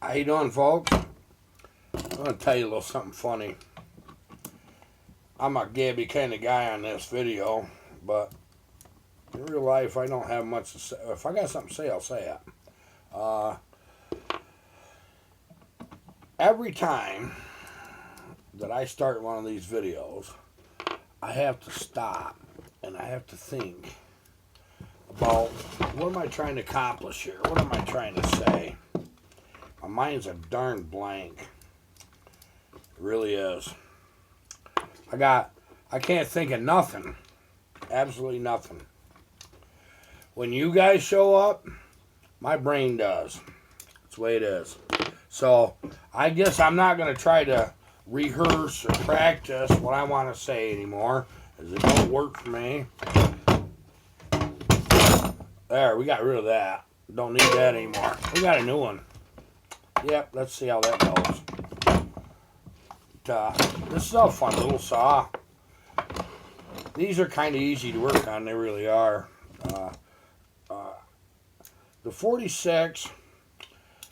How you doing, folks? I'm gonna tell you a little something funny. I'm a gabby kind of guy on this video, but in real life I don't have much to say. If I got something to say, I'll say it. Every time that I start one of these videos, I have to stop and I have to think about what am I trying to accomplish here? What am I trying to say? My mind's a darn blank. It really is. I can't think of nothing. Absolutely nothing. When you guys show up, my brain does. That's the way it is. So, I guess I'm not going to try to rehearse or practice what I want to say anymore, as it don't work for me. There, we got rid of that. Don't need that anymore. We got a new one. Yep, let's see how that goes. This is a fun little saw. These are kind of easy to work on. They really are. The 46,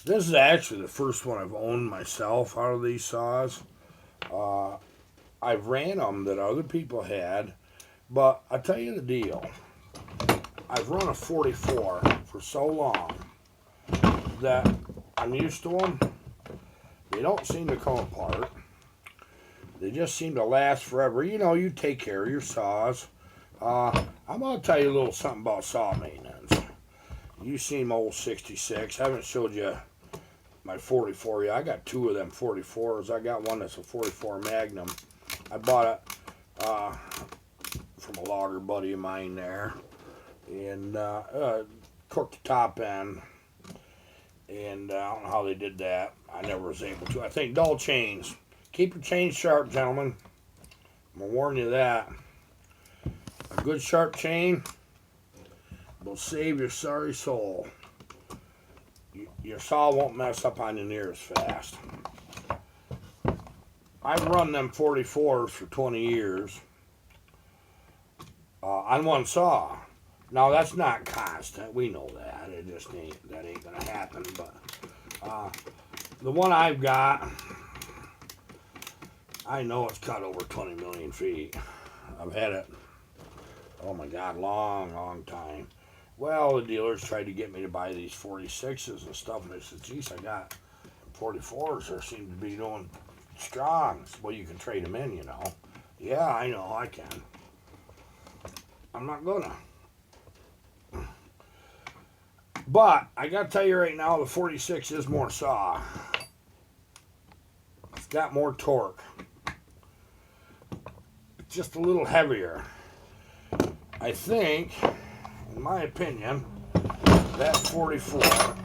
this is actually the first one I've owned myself out of these saws. I've ran them that other people had, but I'll tell you the deal. I've run a 44 for so long that I'm used to them. They don't seem to come apart. They just seem to last forever. You know, you take care of your saws. I'm going to tell you a little something about saw maintenance. You've seen my old 66. I haven't showed you my 44 yet. I got two of them 44s. I got one that's a 44 Magnum. I bought it from a logger buddy of mine there. And cooked the top end. And I don't know how they did that. I never was able to. I think dull chains. Keep your chains sharp, gentlemen. I'm going to warn you that. A good sharp chain will save your sorry soul. Your saw won't mess up on you near as fast. I've run them 44s for 20 years on one saw. Now, that's not constant. We know that. It just ain't, that ain't going to happen. But the one I've got, I know it's cut over 20 million feet. I've had it, oh my God, long time. Well, the dealers tried to get me to buy these 46s and stuff, and I said, geez, I got 44s that seem to be doing strong. Well, you can trade them in, you know. Yeah, I know, I can. I'm not gonna. But, I gotta tell you right now, the 46 is more saw. It's got more torque. It's just a little heavier. I think, in my opinion, that 44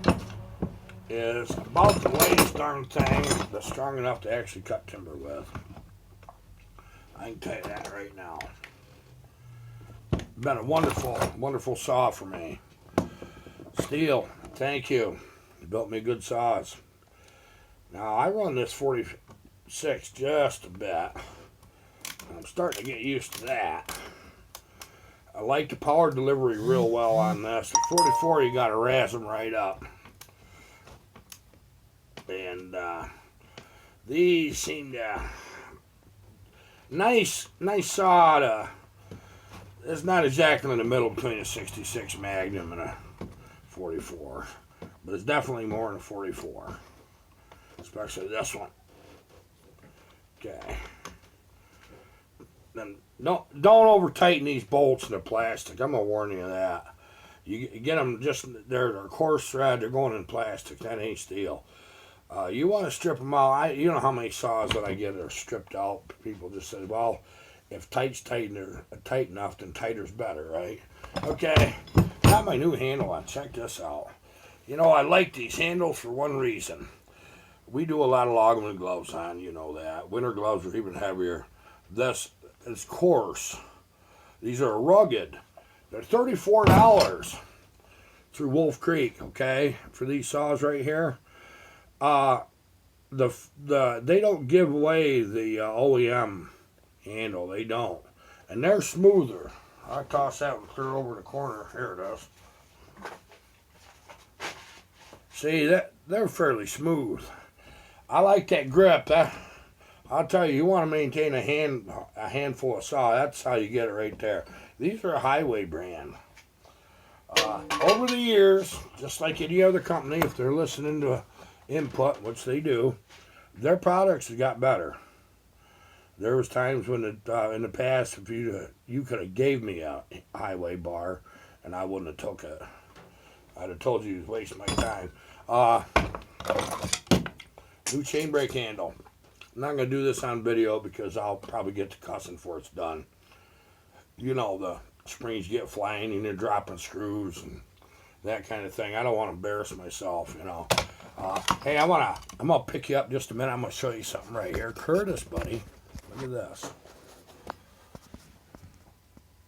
is about the latest darn thing that's strong enough to actually cut timber with. I can tell you that right now. Been a wonderful, wonderful saw for me. Steel, thank you. You built me good saws. Now, I run this 46 just a bit. I'm starting to get used to that. I like the power delivery real well on this. The 44, you got to razz them right up. And these seem to... Nice saw to... It's not exactly in the middle between a 66 Magnum and a 44. But it's definitely more than a 44. Especially this one. Okay. Then don't over tighten these bolts in the plastic. I'm gonna warn you of that. You get them just they're coarse thread. They're going in plastic. That ain't steel. You want to strip them out. You know how many saws that I get are stripped out. People just say, well, if tight's tight enough, then tighter's better, right? Okay. Got my new handle on. Check this out. You know, I like these handles for one reason. We do a lot of logging gloves on. You know that. Winter gloves are even heavier. This is coarse. These are rugged. They're $34 through Wolf Creek, okay, for these saws right here. They don't give away the OEM handle. They don't, and they're smoother. I toss that one clear over the corner. Here it is. See that they're fairly smooth. I like that grip. I'll tell you, you want to maintain a handful of saw. That's how you get it right there. These are a Highway brand. Over the years, just like any other company, if they're listening to input, which they do, their products have got better. There was times when in the past, if you could have gave me a Highway bar, and I wouldn't have took it. I'd have told you to waste my time. New chain brake handle. I'm not going to do this on video because I'll probably get to cussing before it's done. You know, the springs get flying and you're dropping screws and that kind of thing. I don't want to embarrass myself, you know. Hey, I'm going to pick you up just a minute. I'm going to show you something right here. Curtis, buddy. Look at this.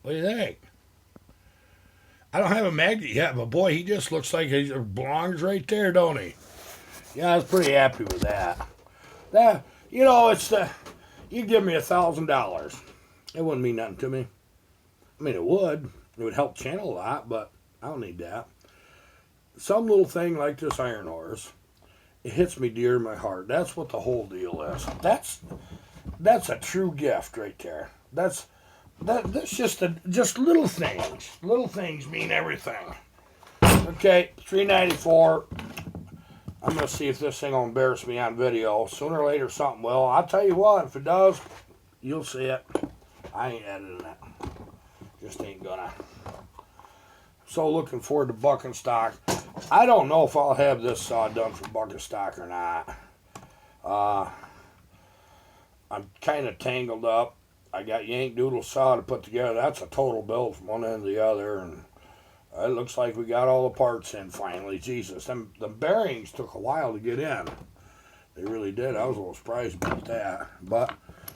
What do you think? I don't have a magnet yet, but boy, he just looks like he belongs right there, don't he? Yeah, I was pretty happy with that. That, you know, you give me $1,000. It wouldn't mean nothing to me. I mean, it would. It would help channel a lot, but I don't need that. Some little thing like this iron horse, it hits me dear in my heart. That's what the whole deal is. That's a true gift right there. That's just little things. Little things mean everything. Okay, $3.94. I'm gonna see if this thing will embarrass me on video. Sooner or later, something will. I'll tell you what. If it does, you'll see it. I ain't editing it. Just ain't gonna. So looking forward to buck and stock. I don't know if I'll have this saw done for buck and stock or not. I'm kind of tangled up. I got Yank Doodle saw to put together. That's a total build from one end to the other, and it looks like we got all the parts in finally. Jesus, the bearings took a while to get in. They really did. I was a little surprised about that, but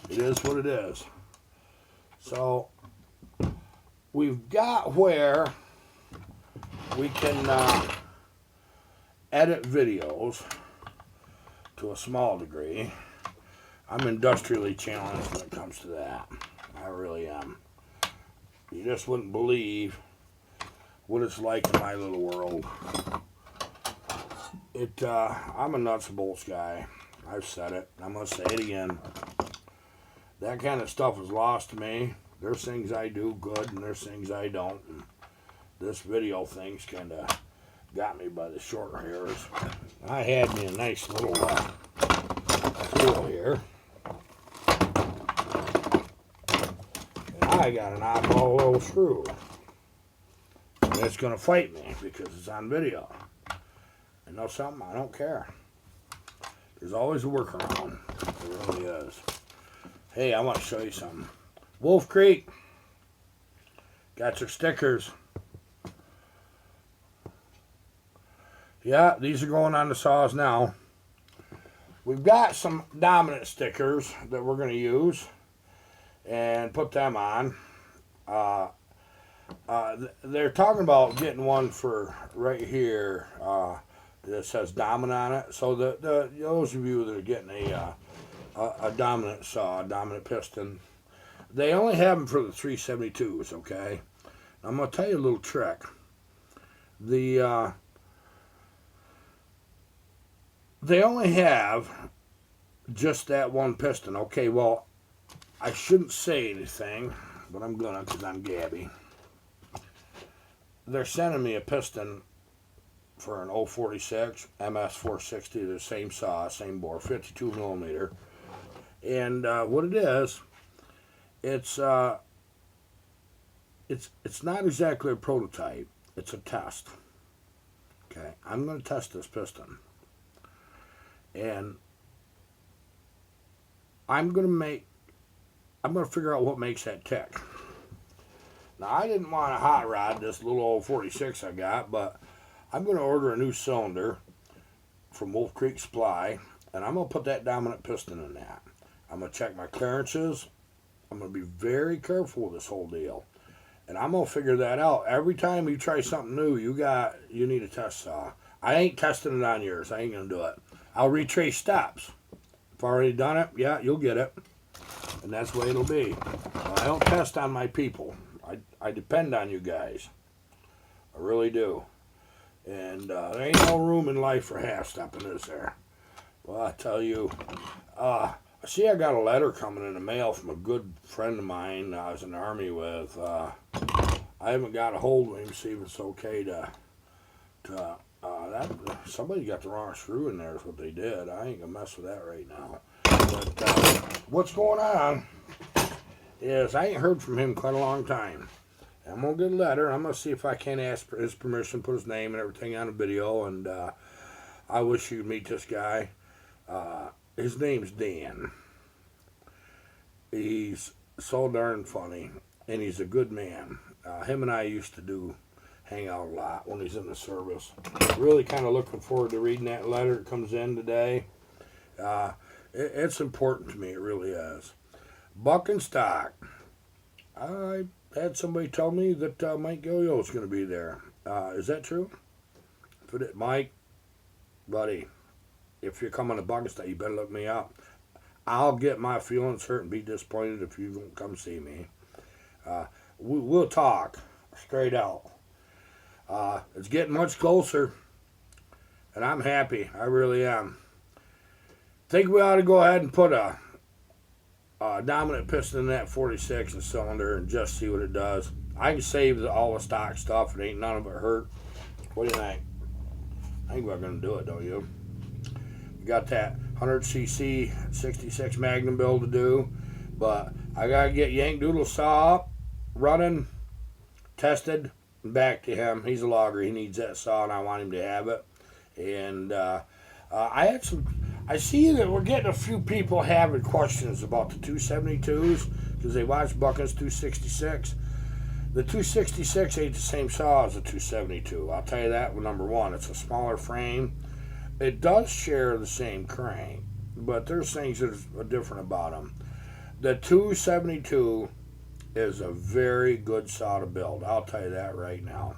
it is what it is. So we've got where we can edit videos to a small degree. I'm industrially challenged when it comes to that. I really am. You just wouldn't believe what it's like in my little world. I'm a nuts and bolts guy. I've said it. I'm going to say it again. That kind of stuff is lost to me. There's things I do good and there's things I don't. And this video thing's kind of got me by the short hairs. I had me a nice little tool here. I got an oddball little screw. And it's going to fight me because it's on video. And know something? I don't care. There's always a workaround. There really is. Hey, I want to show you something. Wolf Creek. Got your stickers. Yeah, these are going on the saws now. We've got some dominant stickers that we're going to use and put them on. They're talking about getting one for right here that says dominant on it. So those of you that are getting a dominant saw, a dominant piston, they only have them for the 372s. Okay, I'm gonna tell you a little trick. They only have just that one piston. Okay, well, I shouldn't say anything, but I'm gonna because I'm Gabby. They're sending me a piston for an 046 MS460, the same saw, same bore, 52 millimeter. And what it is, it's not exactly a prototype. It's a test. Okay, I'm going to test this piston, and I'm going to figure out what makes that tick. Now, I didn't want to hot rod this little old 46 I got, but I'm going to order a new cylinder from Wolf Creek Supply, and I'm going to put that dominant piston in that. I'm going to check my clearances. I'm going to be very careful with this whole deal, and I'm going to figure that out. Every time you try something new, you need a test saw. I ain't testing it on yours. I ain't going to do it. I'll retrace steps. If I've already done it, yeah, you'll get it, and that's the way it'll be. I don't test on my people. I depend on you guys. I really do. And there ain't no room in life for half-stepping, is there? Well, I tell you, see, I got a letter coming in the mail from a good friend of mine I was in the Army with. I haven't got a hold of him to see if it's okay to somebody got the wrong screw in there is what they did. I ain't gonna mess with that right now. But what's going on is I ain't heard from him quite a long time. I'm gonna get a letter. I'm gonna see if I can ask for his permission, put his name and everything on a video, and I wish you'd meet this guy. His name's Dan. He's so darn funny, and he's a good man. Him and I used to hang out a lot when he's in the service. Really kind of looking forward to reading that letter that comes in today. It's important to me, it really is. Buck and stock. I had somebody tell me that Mike Gilio is going to be there. Is that true? Mike, buddy, if you're coming to Buck and stock, you better look me up. I'll get my feelings hurt and be disappointed if you don't come see me. We'll talk straight out. It's getting much closer, and I'm happy. I really am. Think we ought to go ahead and put a dominant piston in that 46 and cylinder and just see what it does. I can save all the stock stuff. It ain't none of it hurt. What do you think? I think we're going to do it, don't you? We got that 100cc 66 Magnum build to do, but I got to get Yank Doodle saw up, running, tested, and back to him. He's a logger. He needs that saw, and I want him to have it. And I see that we're getting a few people having questions about the 272s because they watch Buckins 266. The 266 ain't the same saw as the 272. I'll tell you that, number one. It's a smaller frame. It does share the same crank, but there's things that are different about them. The 272 is a very good saw to build. I'll tell you that right now.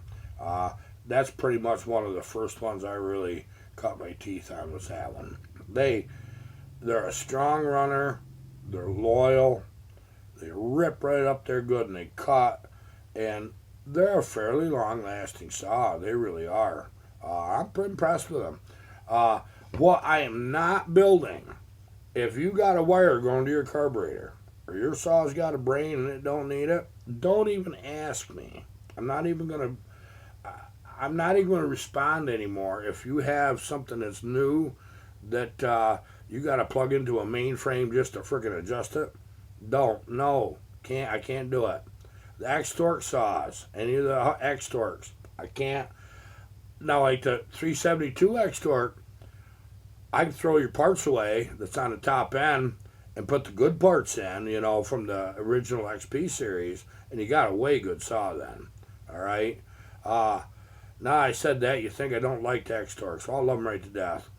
That's pretty much one of the first ones I really cut my teeth on was that one. They're a strong runner. They're loyal. They rip right up there good and they cut. And they're a fairly long-lasting saw. They really are. I'm pretty impressed with them. What I am not building, if you got a wire going to your carburetor, or your saw's got a brain and it don't need it, don't even ask me. I'm not even gonna respond anymore. If you have something that's new that you got to plug into a mainframe just to freaking adjust it, I can't do it. The X-Torque saws, any of the X-Torques, I can't. Now, like the 372 X-Torque, I can throw your parts away that's on the top end and put the good parts in, from the original XP series, and you got a way good saw then. All right? Now I said that, you think I don't like the X-Torques. So I love them right to death.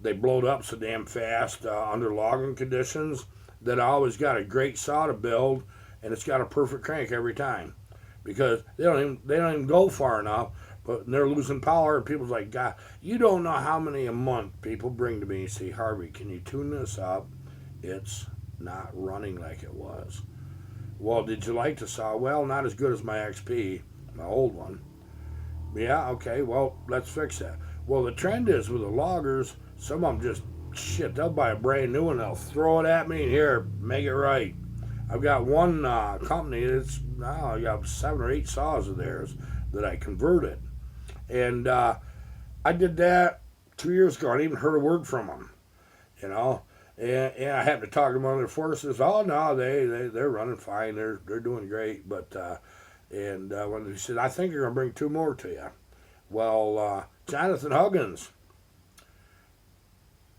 They blowed up so damn fast under logging conditions that I always got a great saw to build, and it's got a perfect crank every time because they don't even go far enough, but they're losing power. And people's like, God, you don't know how many a month people bring to me and say, Harvey, can you tune this up? It's not running like it was. Well, did you like the saw? Well, not as good as my XP, my old one. Yeah, okay, well, let's fix that. Well, the trend is with the loggers, some of them just, they'll buy a brand new one, they'll throw it at me, and here, make it right. I've got one company that's, I got 7 or 8 saws of theirs that I converted. And I did that 2 years ago. I didn't even heard a word from them, And I happened to talk to one of their forces. Oh, no, they're running fine. They're doing great. But, when he said, I think you're going to bring 2 more to you. Well, Jonathan Huggins,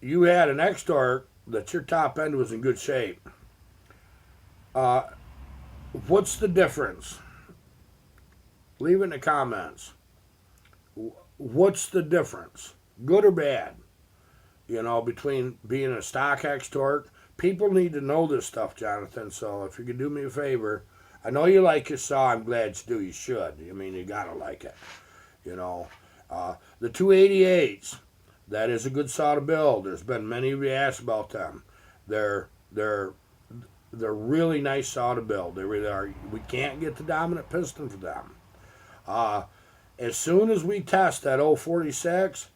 you had an X-Torque that your top end was in good shape. What's the difference? Leave it in the comments. What's the difference? Good or bad? Between being a stock X-Torque. People need to know this stuff, Jonathan. So if you could do me a favor, I know you like your saw. I'm glad you do. You should. You gotta like it. The 288s, that is a good saw to build. There's been many of you asked about them. They're really nice saw to build. They really are. We can't get the dominant piston for them. As soon as we test that 046,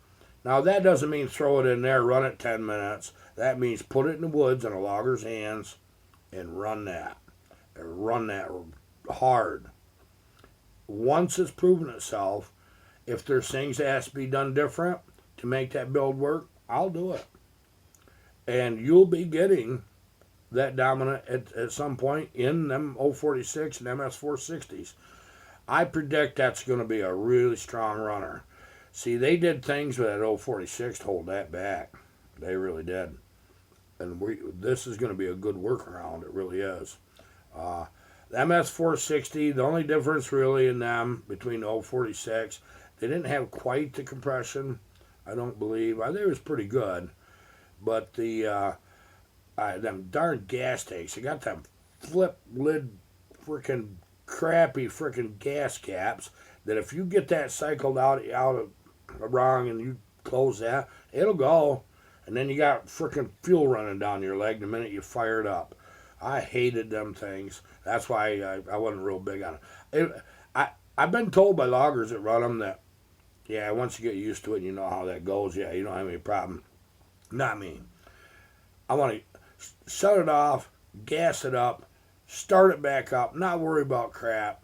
now that doesn't mean throw it in there, run it 10 minutes. That means put it in the woods in a logger's hands and run that. And run that hard. Once it's proven itself, if there's things that has to be done different to make that build work, I'll do it. And you'll be getting that dominant at some point in them 046 and MS460s. I predict that's going to be a really strong runner. See, they did things with that 046 to hold that back. They really did. And this is going to be a good workaround. It really is. The MS460, the only difference really in them between the 046, they didn't have quite the compression, I don't believe. I think it was pretty good. But them darn gas tanks, they got them flip lid freaking crappy freaking gas caps that if you get that cycled out of wrong and you close that, it'll go. And then you got freaking fuel running down your leg the minute you fire it up. I hated them things. That's why I wasn't real big on it. I've been told by loggers that run them that, yeah, once you get used to it and you know how that goes, yeah, you don't have any problem. Not me. I want to shut it off, gas it up, start it back up, not worry about crap.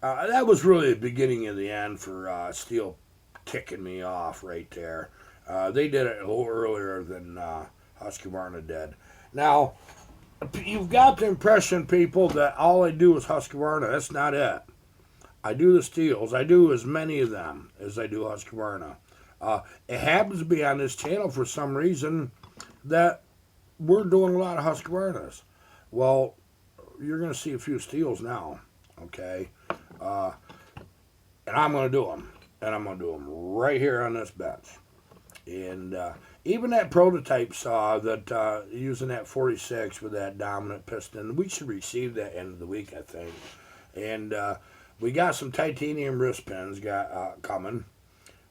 That was really the beginning of the end for Steel ticking me off right there. They did it a little earlier than Husqvarna did. Now, you've got the impression, people, that all I do is Husqvarna. That's not it. I do the Steels. I do as many of them as I do Husqvarna. It happens to be on this channel for some reason that we're doing a lot of Husqvarnas. Well, you're going to see a few Steels now, okay? And I'm going to do them. And I'm going to do them right here on this bench. And even that prototype saw that using that 46 with that dominant piston, we should receive that end of the week, I think. And we got some titanium wrist pins coming.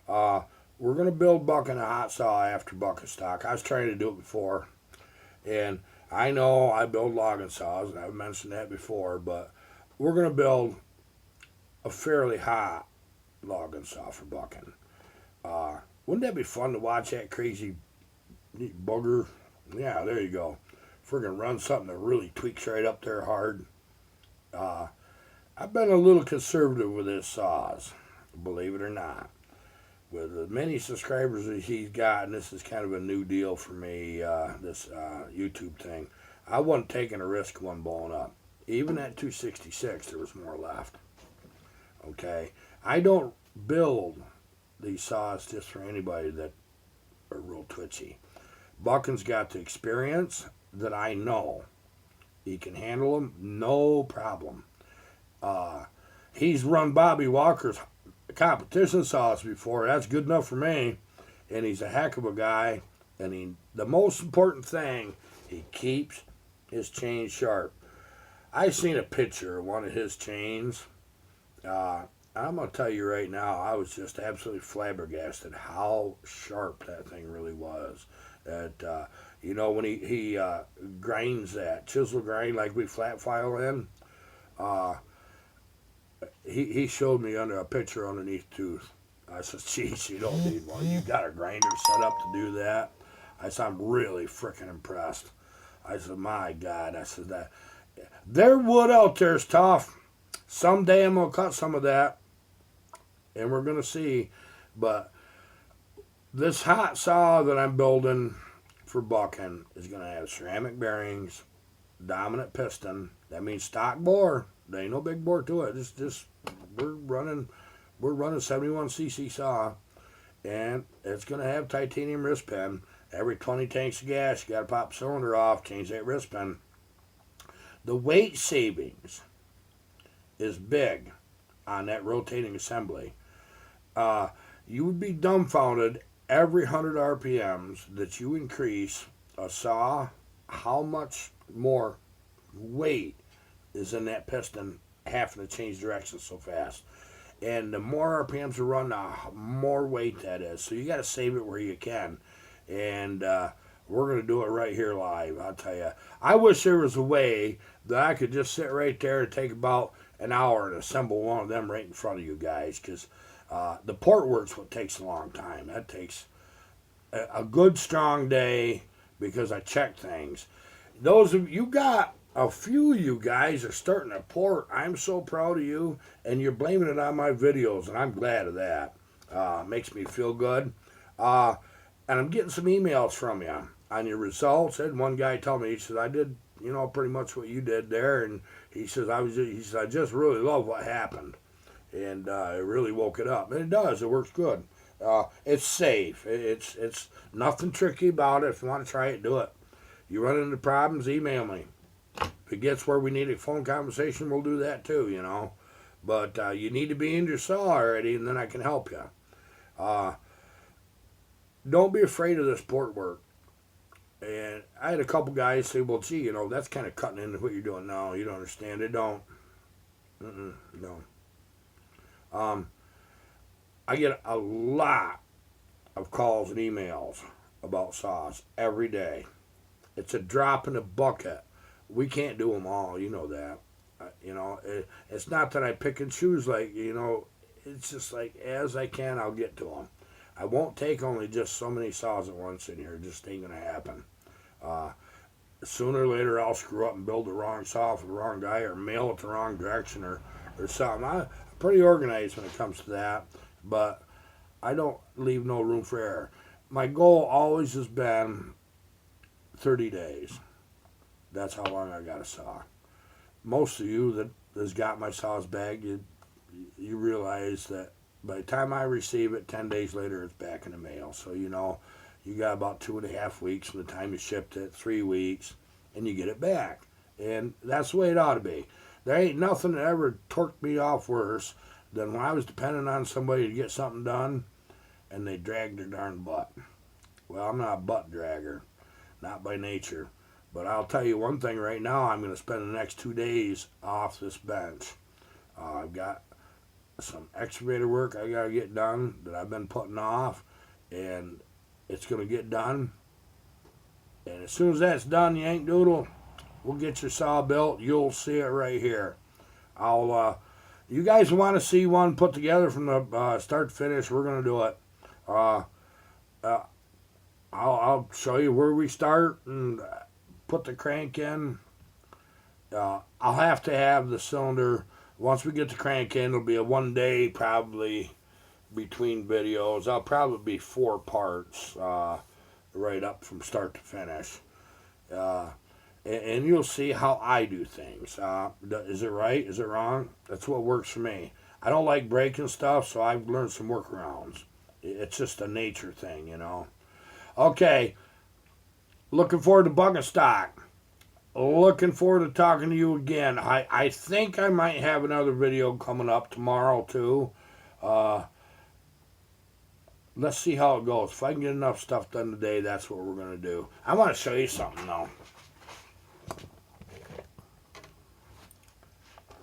We're going to build bucking a hot saw after bucket stock. I was trying to do it before. And I know I build logging saws, and I've mentioned that before, but we're going to build a fairly hot logging saw for bucking. Wouldn't that be fun to watch that crazy bugger? Yeah, there you go. Friggin' run something that really tweaks right up there hard. I've been a little conservative with his saws, believe it or not. With as many subscribers as he's got, and this is kind of a new deal for me, this YouTube thing, I wasn't taking a risk of one blowing up. Even at 266, there was more left. Okay? I don't build these saws just for anybody that are real twitchy. Buckin's got the experience that I know. He can handle them, no problem. He's run Bobby Walker's competition saws before. That's good enough for me. And he's a heck of a guy. And the most important thing, he keeps his chains sharp. I seen a picture of one of his chains. I'm going to tell you right now, I was just absolutely flabbergasted how sharp that thing really was. That, when he grinds that, chisel grind like we flat file in, he showed me under a picture underneath tooth. I said, geez, you don't need one. You got a grinder set up to do that? I said, I'm really freaking impressed. I said, my God. I said, that their wood out there is tough. Someday I'm going to cut some of that, and we're going to see. But this hot saw that I'm building for bucking is going to have ceramic bearings, dominant piston. That means stock bore. There ain't no big bore to it. Just we're running 71cc saw, and it's going to have titanium wrist pin. Every 20 tanks of gas, you got to pop the cylinder off, change that wrist pin. The weight savings is big on that rotating assembly. You would be dumbfounded every 100 RPMs that you increase a saw, how much more weight is in that piston having to change direction so fast. And the more RPMs you run, the more weight that is. So you got to save it where you can. And we're going to do it right here live, I'll tell you. I wish there was a way that I could just sit right there and take about an hour and assemble one of them right in front of you guys. Because The port work's what takes a long time. That takes a good strong day because I check things. Those of you got a few of you guys are starting to port. I'm so proud of you, and you're blaming it on my videos, and I'm glad of that. Makes me feel good. And I'm getting some emails from you on your results. And one guy told me, he said, I did, pretty much what you did there. And he says, I just really love what happened. And it really woke it up. And it does. It works good. It's safe. It's nothing tricky about it. If you want to try it, do it. You run into problems, email me. If it gets where we need a phone conversation, we'll do that too, But you need to be in your cell already, and then I can help you. Don't be afraid of this port work. And I had a couple guys say, well, gee, that's kind of cutting into what you're doing. No, you don't understand it. Don't. No. I get a lot of calls and emails about saws every day. It's a drop in the bucket. We can't do them all. You know that. It's not that I pick and choose. It's just like as I can, I'll get to them. I won't take only just so many saws at once in here. It just ain't gonna happen. Sooner or later, I'll screw up and build the wrong saw for the wrong guy, or mail it the wrong direction, or something. I'm pretty organized when it comes to that, but I don't leave no room for error. My goal always has been 30 days. That's how long I got a saw. Most of you that has got my saws bagged, you realize that by the time I receive it, 10 days later, it's back in the mail. So, you got about 2.5 weeks from the time you shipped it, 3 weeks, and you get it back. And that's the way it ought to be. There ain't nothing that ever torqued me off worse than when I was depending on somebody to get something done, and they dragged their darn butt. Well, I'm not a butt dragger, not by nature. But I'll tell you one thing right now, I'm going to spend the next 2 days off this bench. I've got some excavator work I got to get done that I've been putting off, and it's going to get done. And as soon as that's done, Yank Doodle, we'll get your saw built. You'll see it right here. You guys want to see one put together from the start to finish, we're going to do it. I'll show you where we start and put the crank in. I'll have to have the cylinder. Once we get the crank in, it'll be a 1 day probably between videos. I'll probably be 4 parts right up from start to finish. And you'll see how I do things. Is it right? Is it wrong? That's what works for me. I don't like breaking stuff, so I've learned some workarounds. It's just a nature thing, Okay. Looking forward to bucket stock. Looking forward to talking to you again. I think I might have another video coming up tomorrow too. Let's see how it goes. If I can get enough stuff done today, that's what we're going to do. I want to show you something though.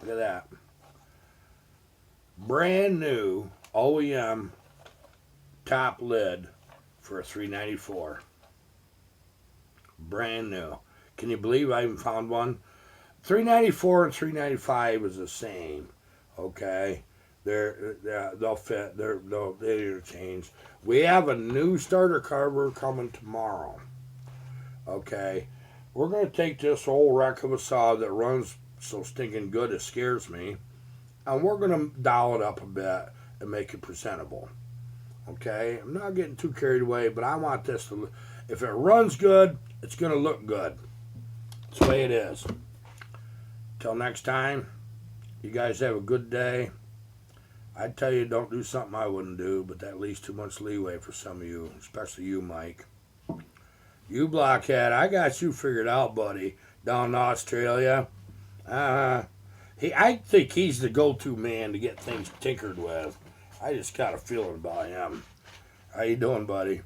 Look at that. Brand new OEM top lid for a 394. Brand new. Can you believe I even found one? 394 and 395 is the same. Okay, they'll fit. They'll interchange. We have a new starter carver coming tomorrow. Okay, we're gonna take this old wreck of a saw that runs so stinking good it scares me, and we're gonna dial it up a bit and make it presentable. Okay, I'm not getting too carried away, but I want this to. If it runs good, it's gonna look good. That's the way it is. Till next time, you guys have a good day. I'd tell you don't do something I wouldn't do, but that leaves too much leeway for some of you, especially you, Mike. You blockhead, I got you figured out, buddy, down in Australia. I think he's the go-to man to get things tinkered with. I just got a feeling about him. How you doing, buddy?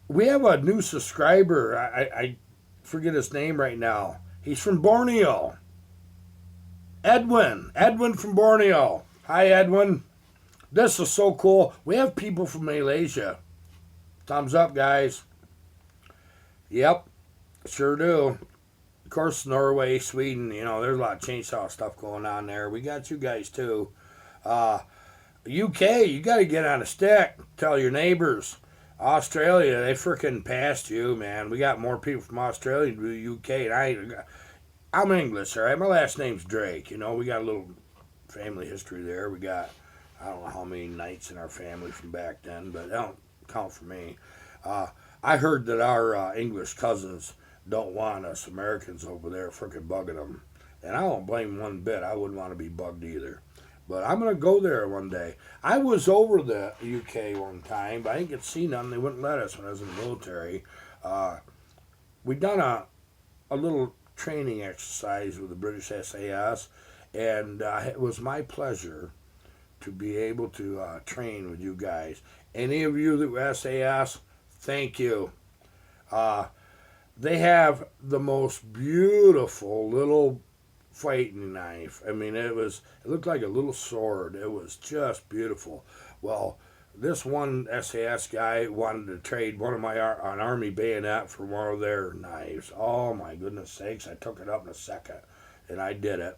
We have a new subscriber. I forget his name right now. He's from Borneo. Edwin from Borneo. Hi, Edwin. This is so cool. We have people from Malaysia. Thumbs up, guys. Yep, sure do. Of course, Norway, Sweden, there's a lot of chainsaw stuff going on there. We got you guys, too. UK, you got to get on a stick. Tell your neighbors. Australia, they freaking passed you, man. We got more people from Australia to the UK, and I'm English, all right. My last name's Drake. You know, we got a little family history there. We got I don't know how many knights in our family from back then, but that don't count for me. Uh, I heard that our English cousins don't want us Americans over there freaking bugging them, and I don't blame them one bit. I wouldn't want to be bugged either. But I'm gonna go there one day. I was over the UK one time, but I didn't get to see none. They wouldn't let us when I was in the military. Uh, we done a little training exercise with the British SAS, and it was my pleasure to be able to train with you guys. Any of you that were SAS, thank you. Uh, they have the most beautiful little fighting knife. I mean, it looked like a little sword. It was just beautiful. Well, this one SAS guy wanted to trade one of an army bayonet for one of their knives. Oh my goodness sakes! I took it up in a second, and I did it.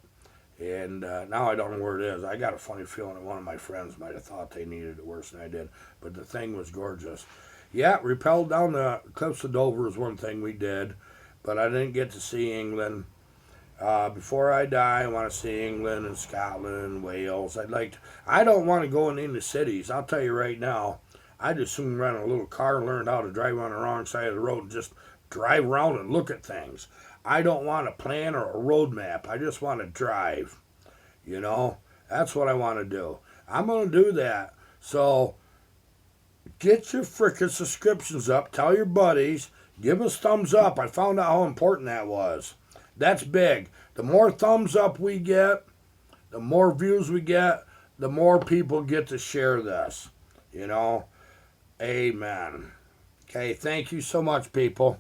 And now I don't know where it is. I got a funny feeling that one of my friends might have thought they needed it worse than I did. But the thing was gorgeous. Yeah, rappelled down the cliffs of Dover is one thing we did, but I didn't get to see England. Before I die, I want to see England and Scotland and Wales. I don't want to go into cities. I'll tell you right now. I just soon rent a little car and learn how to drive on the wrong side of the road and just drive around and look at things. I don't want a plan or a road map. I just want to drive. You know, that's what I want to do. I'm going to do that. So get your frickin' subscriptions up. Tell your buddies. Give us thumbs up. I found out how important that was. That's big. The more thumbs up we get, the more views we get, the more people get to share this. You know? Amen. Okay, thank you so much, people.